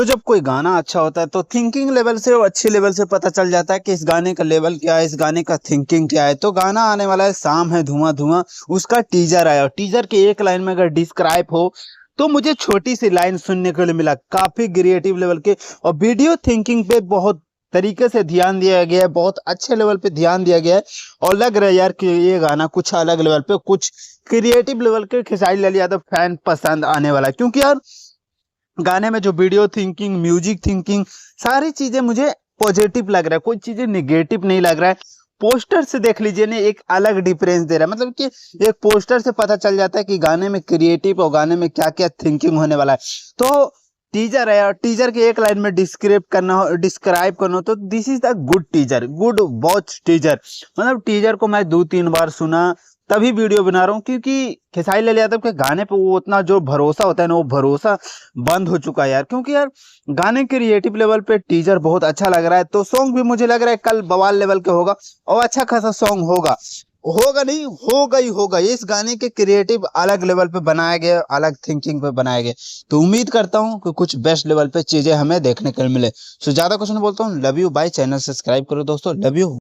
तो जब कोई गाना अच्छा होता है तो थिंकिंग लेवल से और अच्छे लेवल से पता चल जाता है कि इस गाने का लेवल क्या है, इस गाने का थिंकिंग क्या है। तो गाना आने वाला है शाम है धुआं धुआं, उसका टीजर आया और टीजर के एक लाइन में अगर डिस्क्राइब हो तो मुझे छोटी सी लाइन सुनने को मिला, काफी क्रिएटिव लेवल के और वीडियो थिंकिंग पे बहुत तरीके से ध्यान दिया गया है, बहुत अच्छे लेवल पे ध्यान दिया गया है। और लग रहा है यार कि ये गाना कुछ अलग लेवल पे, कुछ क्रिएटिव लेवल के खेसारी लाल यादव फैन पसंद आने वाला है। क्योंकि यार गाने में जो वीडियो थिंकिंग, म्यूजिक थिंकिंग, सारी चीजें मुझे पॉजिटिव लग रहा है, कोई चीजें निगेटिव नहीं लग रहा है। पोस्टर से देख लीजिए ने एक अलग डिफरेंस दे रहा है, मतलब कि एक पोस्टर से पता चल जाता है कि गाने में क्रिएटिव और गाने में क्या क्या थिंकिंग होने वाला है। तो टीजर है और टीजर के एक लाइन में डिस्क्राइब करना हो तो this is the good teaser, good watch teaser. मतलब टीजर को मैं 2-3 बार सुना तभी वीडियो बना रहा हूँ, क्योंकि खेसारी लाल यादव के गाने पे वो उतना जो भरोसा होता है ना, वो भरोसा बंद हो चुका है यार। क्योंकि यार गाने क्रिएटिव लेवल पे टीजर बहुत अच्छा लग रहा है, तो सॉन्ग भी मुझे लग रहा है कल बवाल लेवल के होगा और अच्छा खासा सॉन्ग होगा। होगा नहीं, होगा ही होगा। इस गाने के क्रिएटिव अलग लेवल पे बनाए गए, अलग थिंकिंग पे बनाए गए। तो उम्मीद करता हूँ कि कुछ बेस्ट लेवल पे चीजें हमें देखने को मिले। सो ज्यादा कुछ नहीं बोलता हूँ, love you bye. Channel subscribe करो दोस्तों, लव यू।